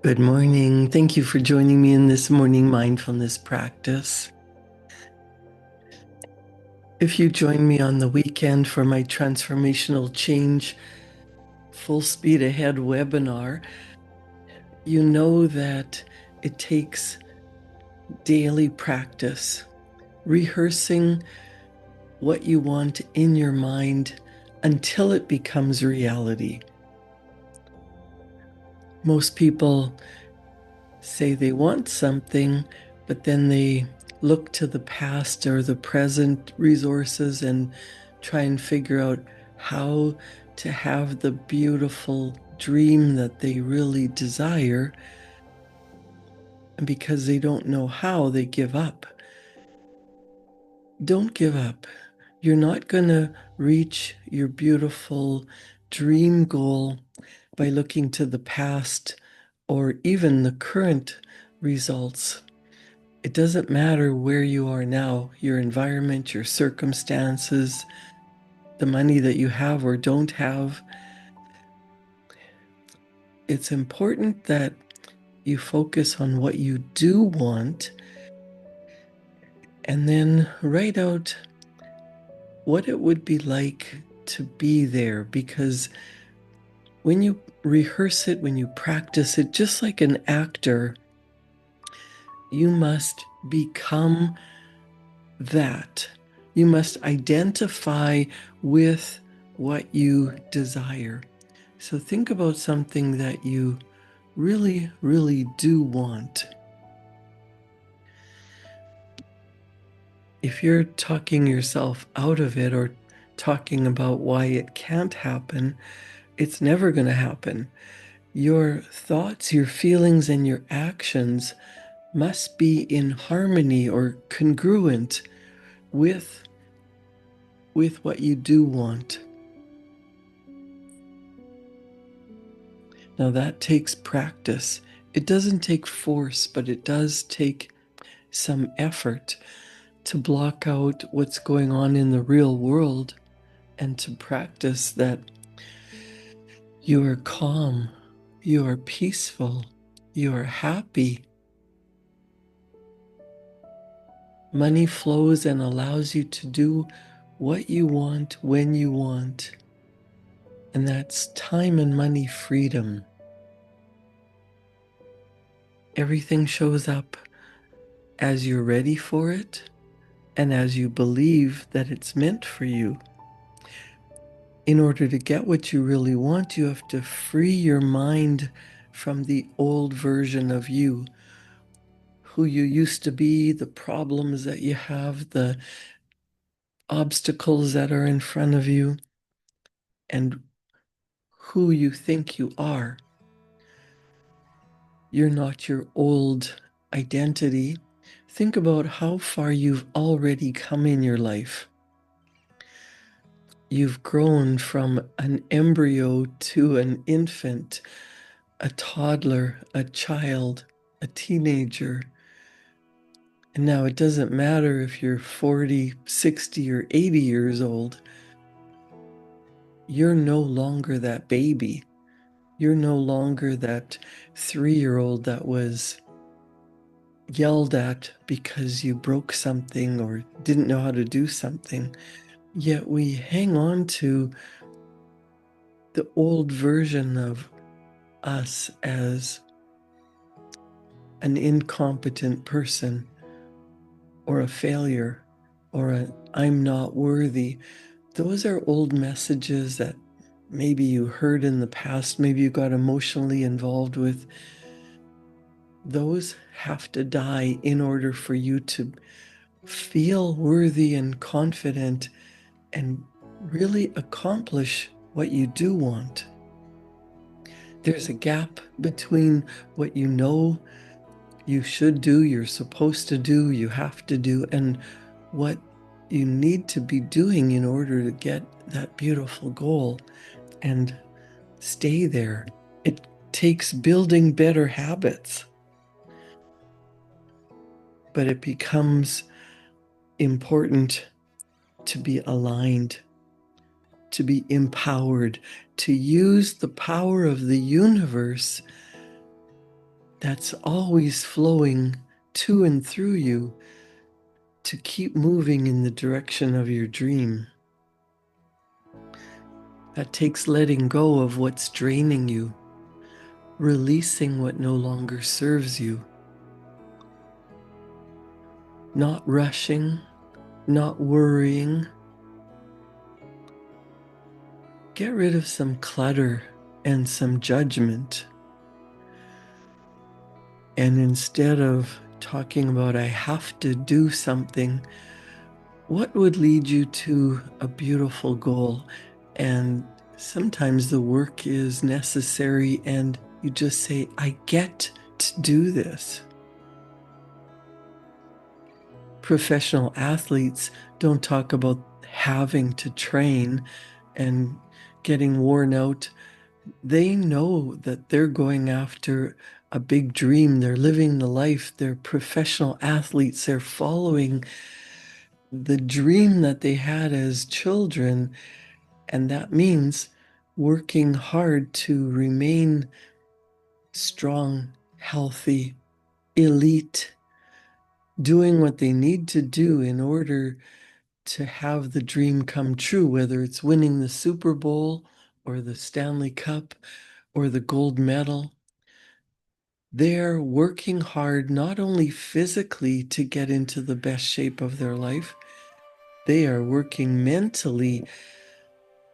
Good morning. Thank you for joining me in this morning mindfulness practice. If you join me on the weekend for my Transformational Change Full Speed Ahead webinar, you know that it takes daily practice, rehearsing what you want in your mind until it becomes reality. Most people say they want something, but then they look to the past or the present resources and try and figure out how to have the beautiful dream that they really desire. And because they don't know how, they give up. Don't give up. You're not going to reach your beautiful dream goal by looking to the past or even the current results. It doesn't matter where you are now, your environment, your circumstances, the money that you have or don't have. It's important that you focus on what you do want and then write out what it would be like to be there. Because when you rehearse it, when you practice it, just like an actor, you must become that. You must identify with what you desire. So think about something that you really, really do want. If you're talking yourself out of it or talking about why it can't happen, it's never going to happen. Your thoughts, your feelings, and your actions must be in harmony or congruent with what you do want. Now that takes practice. It doesn't take force, but it does take some effort to block out what's going on in the real world and to practice that you are calm, you are peaceful, you are happy. Money flows and allows you to do what you want when you want. And that's time and money freedom. Everything shows up as you're ready for it and as you believe that it's meant for you. In order to get what you really want, you have to free your mind from the old version of you, who you used to be, the problems that you have, the obstacles that are in front of you, and who you think you are. You're not your old identity. Think about how far you've already come in your life. You've grown from an embryo to an infant, a toddler, a child, a teenager. And now it doesn't matter if you're 40, 60, or 80 years old. You're no longer that baby. You're no longer that 3-year-old that was yelled at because you broke something or didn't know how to do something. Yet we hang on to the old version of us as an incompetent person or a failure or a I'm not worthy. Those are old messages that maybe you heard in the past, maybe you got emotionally involved with. Those have to die in order for you to feel worthy and confident and really accomplish what you do want. There's a gap between what you know you should do, you're supposed to do, you have to do, and what you need to be doing in order to get that beautiful goal and stay there. It takes building better habits, but it becomes important to be aligned, to be empowered, to use the power of the universe that's always flowing to and through you to keep moving in the direction of your dream. That takes letting go of what's draining you, releasing what no longer serves you, not rushing, not worrying. Get rid of some clutter and some judgment. And instead of talking about, I have to do something, what would lead you to a beautiful goal? And sometimes the work is necessary, and you just say, I get to do this. Professional athletes don't talk about having to train and getting worn out. They know that they're going after a big dream. They're living the life. They're professional athletes. They're following the dream that they had as children. And that means working hard to remain strong, healthy, elite, doing what they need to do in order to have the dream come true, whether it's winning the Super Bowl or the Stanley Cup or the gold medal. They're working hard not only physically to get into the best shape of their life, they are working mentally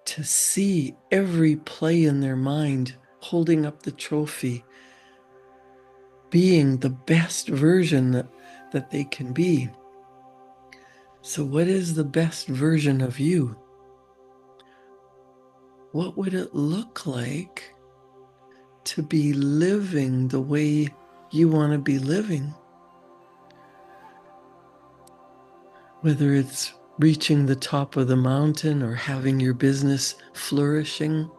to see every play in their mind, holding up the trophy, being the best version that they can be. So, what is the best version of you? What would it look like to be living the way you want to be living? Whether it's reaching the top of the mountain or having your business flourishing,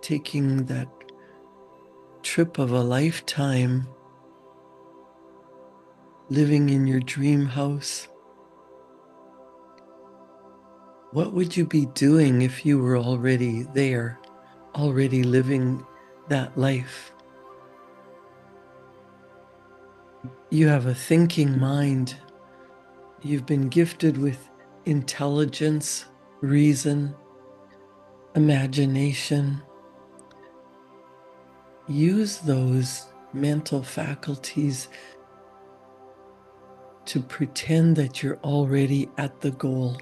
taking that trip of a lifetime, living in your dream house. What would you be doing if you were already there, already living that life? You have a thinking mind. You've been gifted with intelligence, reason, imagination. Use those mental faculties to pretend that you're already at the goal.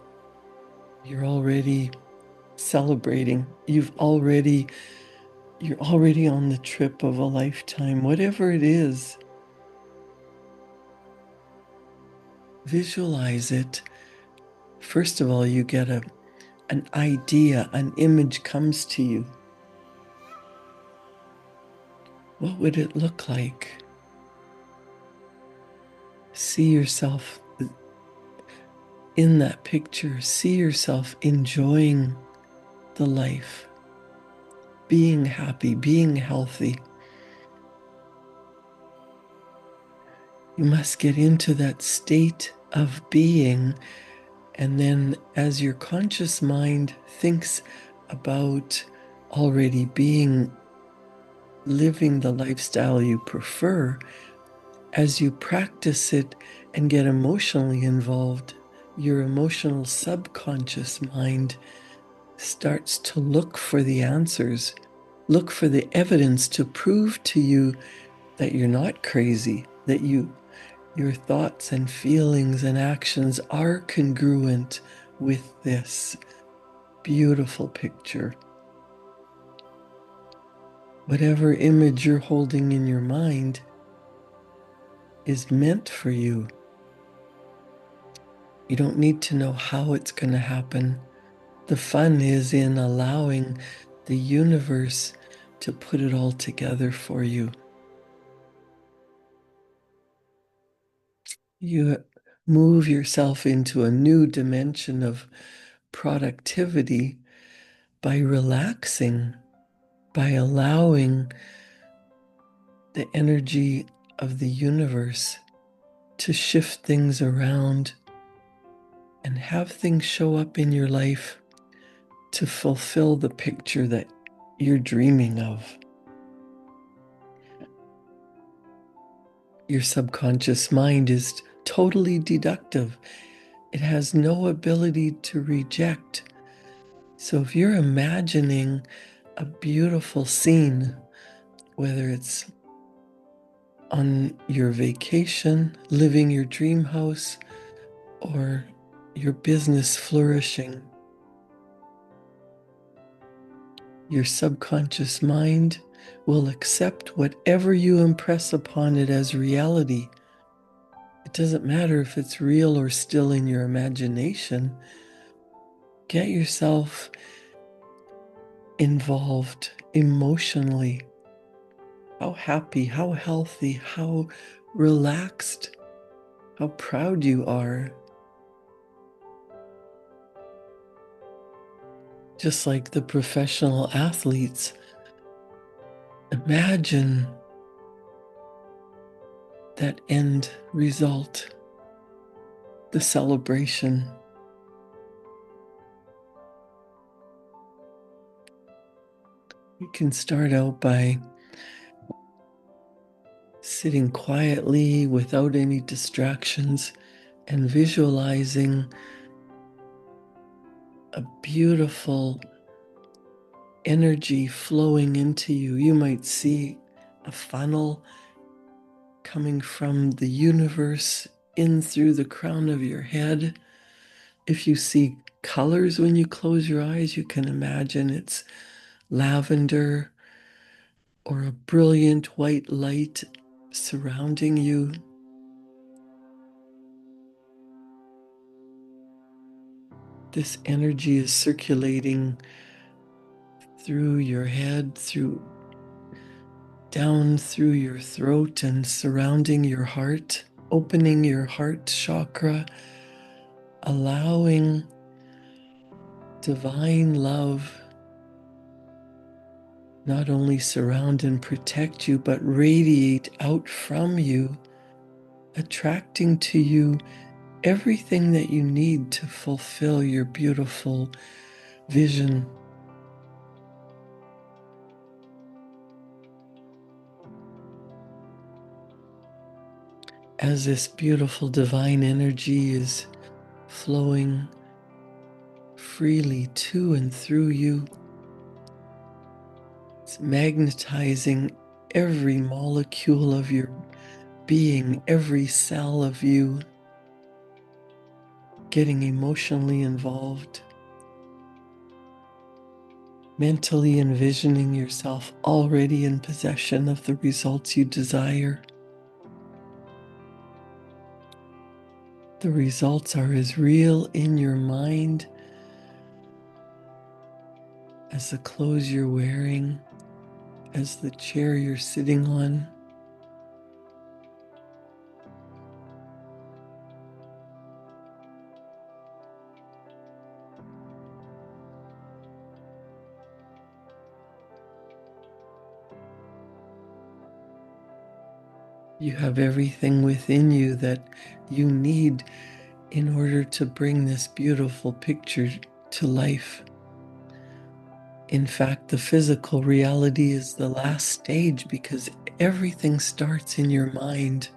You're already celebrating. You're already on the trip of a lifetime, whatever it is. Visualize it. First of all, you get an idea, an image comes to you. What would it look like? See yourself in that picture. See yourself enjoying the life, being happy, being healthy. You must get into that state of being. And then as your conscious mind thinks about already living the lifestyle you prefer, as you practice it and get emotionally involved, your emotional subconscious mind starts to look for the answers, look for the evidence to prove to you that you're not crazy, that your thoughts and feelings and actions are congruent with this beautiful picture. Whatever image you're holding in your mind is meant for you. You don't need to know how it's going to happen. The fun is in allowing the universe to put it all together for you. You move yourself into a new dimension of productivity by relaxing, by allowing the energy of the universe to shift things around and have things show up in your life to fulfill the picture that you're dreaming of. Your subconscious mind is totally deductive. It has no ability to reject. So if you're imagining a beautiful scene, whether it's on your vacation, living your dream house, or your business flourishing, your subconscious mind will accept whatever you impress upon it as reality. It doesn't matter if it's real or still in your imagination. Get yourself involved emotionally. How happy, how healthy, how relaxed, how proud you are. Just like the professional athletes, imagine that end result, the celebration. You can start out by sitting quietly without any distractions and visualizing a beautiful energy flowing into you. You might see a funnel coming from the universe in through the crown of your head. If you see colors when you close your eyes, you can imagine it's lavender or a brilliant white light surrounding you. This energy is circulating through your head, down through your throat and surrounding your heart, opening your heart chakra, allowing divine love not only surround and protect you, but radiate out from you, attracting to you everything that you need to fulfill your beautiful vision. As this beautiful divine energy is flowing freely to and through you, it's magnetizing every molecule of your being, every cell of you, getting emotionally involved, mentally envisioning yourself already in possession of the results you desire. The results are as real in your mind as the clothes you're wearing, as the chair you're sitting on. You have everything within you that you need in order to bring this beautiful picture to life. In fact, the physical reality is the last stage because everything starts in your mind.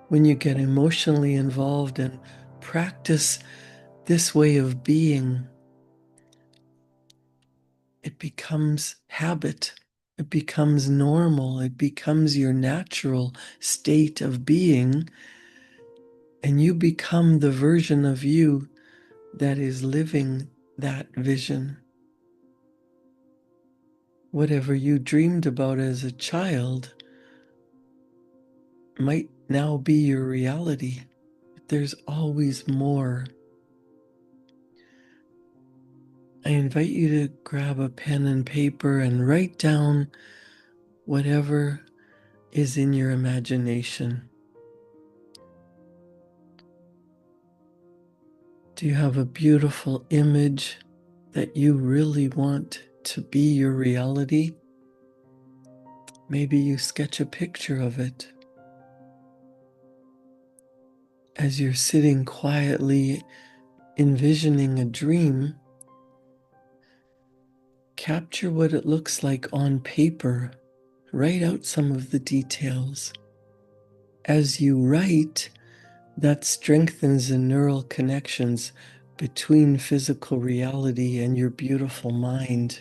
When you get emotionally involved and practice this way of being, it becomes habit. It becomes normal. It becomes your natural state of being. And you become the version of you that is living that vision. Whatever you dreamed about as a child might now be your reality. There's always more. I invite you to grab a pen and paper and write down whatever is in your imagination. Do you have a beautiful image that you really want to be your reality? Maybe you sketch a picture of it. As you're sitting quietly envisioning a dream, capture what it looks like on paper. Write out some of the details. As you write, that strengthens the neural connections between physical reality and your beautiful mind.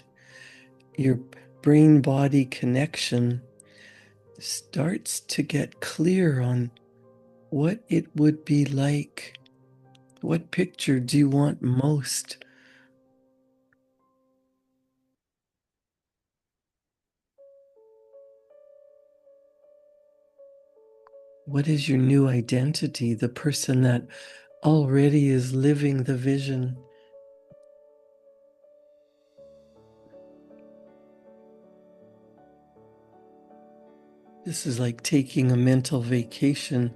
Your brain-body connection starts to get clear on what it would be like. What picture do you want most? What is your new identity, the person that already is living the vision? This is like taking a mental vacation.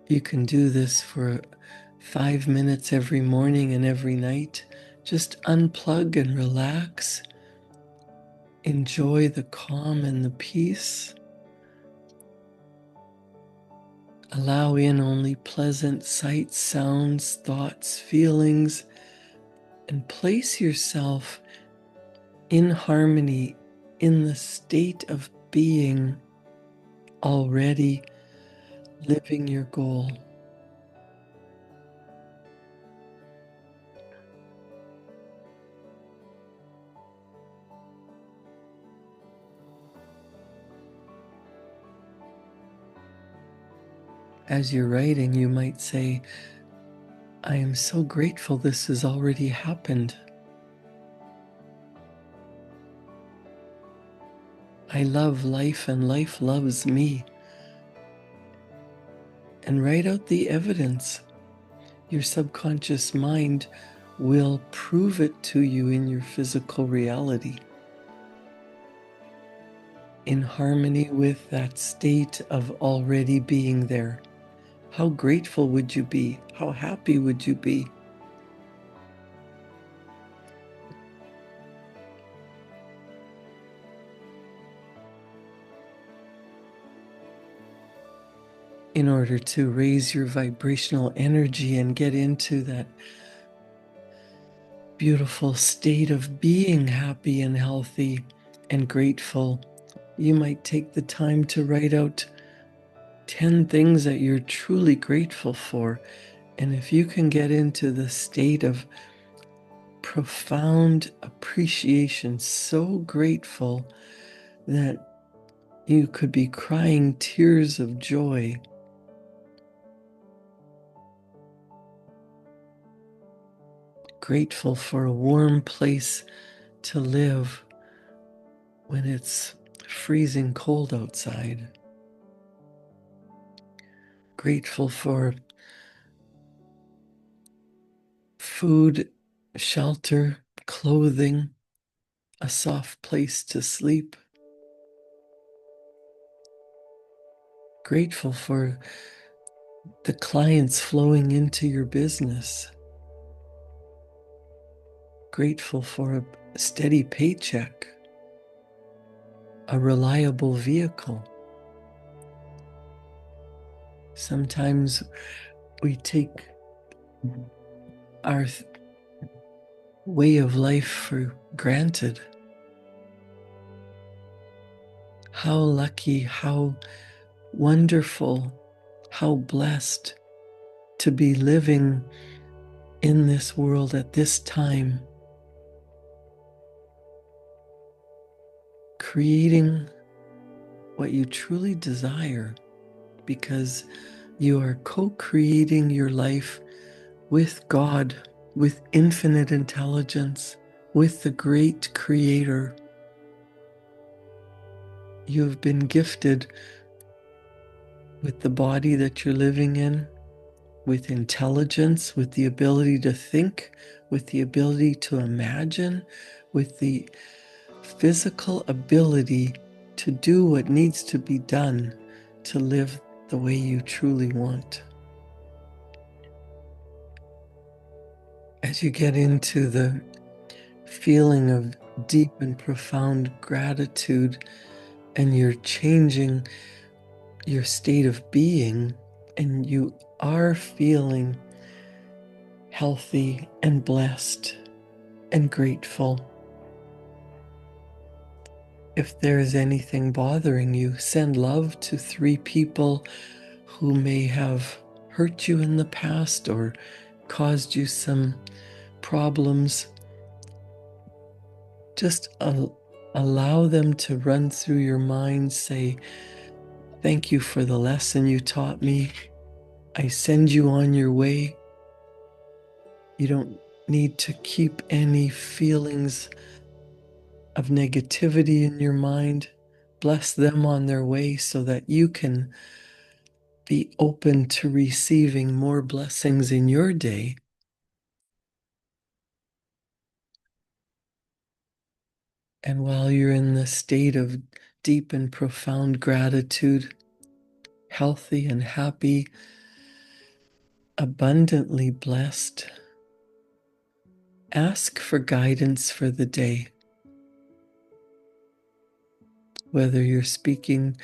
You can do this for 5 minutes every morning and every night. Just unplug and relax. Enjoy the calm and the peace. Allow in only pleasant sights, sounds, thoughts, feelings, and place yourself in harmony, in the state of being, already living your goal. As you're writing, you might say, I am so grateful this has already happened. I love life and life loves me. And write out the evidence. Your subconscious mind will prove it to you in your physical reality, in harmony with that state of already being there. How grateful would you be? How happy would you be? In order to raise your vibrational energy and get into that beautiful state of being happy and healthy and grateful, you might take the time to write out 10 things that you're truly grateful for. And if you can get into the state of profound appreciation, so grateful that you could be crying tears of joy, grateful for a warm place to live when it's freezing cold outside, grateful for food, shelter, clothing, a soft place to sleep, grateful for the clients flowing into your business, grateful for a steady paycheck, a reliable vehicle. Sometimes we take our way of life for granted. How lucky, how wonderful, how blessed to be living in this world at this time, creating what you truly desire, because you are co-creating your life with God, with infinite intelligence, with the great Creator. You have been gifted with the body that you're living in, with intelligence, with the ability to think, with the ability to imagine, with the physical ability to do what needs to be done to live the way you truly want. As you get into the feeling of deep and profound gratitude, and you're changing your state of being, and you are feeling healthy and blessed and grateful, If there is anything bothering you, send love to 3 people who may have hurt you in the past or caused you some problems. Just allow them to run through your mind. Say, thank you for the lesson you taught me. I send you on your way. You don't need to keep any feelings of negativity in your mind. Bless them on their way so that you can be open to receiving more blessings in your day. And while you're in the state of deep and profound gratitude, healthy and happy, abundantly blessed, ask for guidance for the day. Whether you're speaking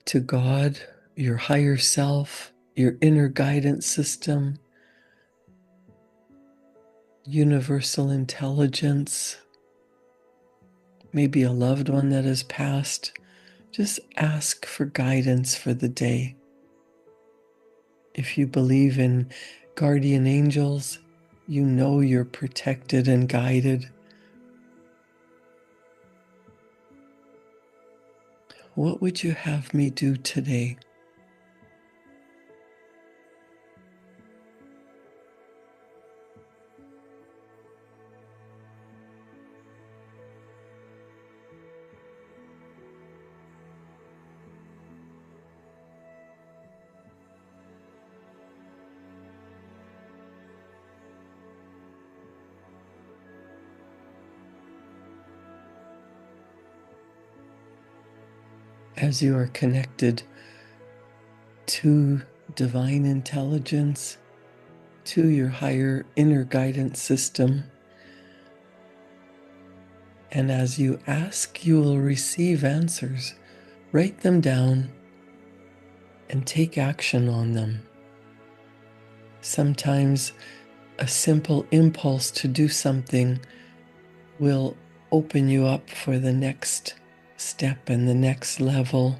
to God, your higher self, your inner guidance system, universal intelligence, maybe a loved one that has passed, just ask for guidance for the day. If you believe in guardian angels, you know you're protected and guided. What would you have me do today? As you are connected to divine intelligence, to your higher inner guidance system, and as you ask, you will receive answers. Write them down and take action on them. Sometimes a simple impulse to do something will open you up for the next step and the next level.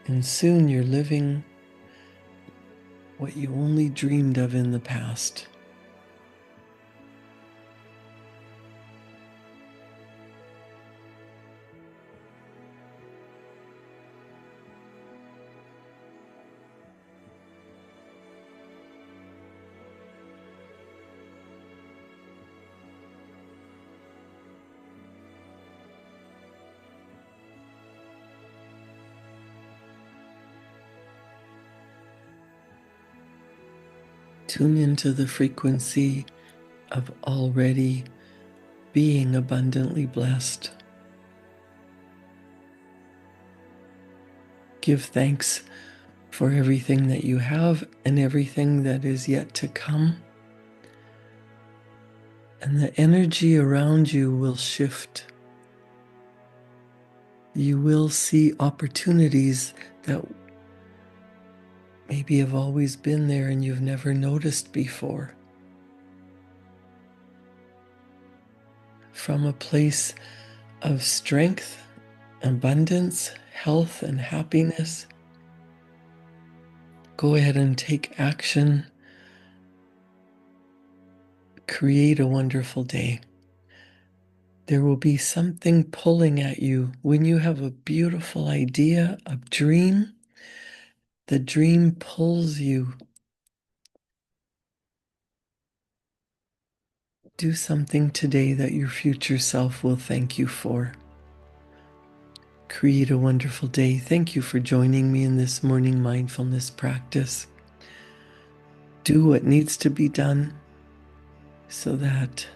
And soon you're living what you only dreamed of in the past. Tune into the frequency of already being abundantly blessed. Give thanks for everything that you have and everything that is yet to come. And the energy around you will shift. You will see opportunities that maybe have always been there and you've never noticed before. From a place of strength, abundance, health, and happiness, go ahead and take action. Create a wonderful day. There will be something pulling at you when you have a beautiful idea, a dream. The dream pulls you. Do something today that your future self will thank you for. Create a wonderful day. Thank you for joining me in this morning mindfulness practice. Do what needs to be done so that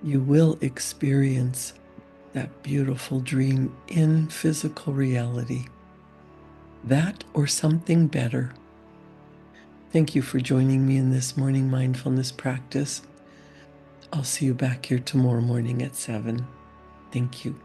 you will experience that beautiful dream in physical reality. That or something better. Thank you for joining me in this morning mindfulness practice. I'll see you back here tomorrow morning at 7. Thank you.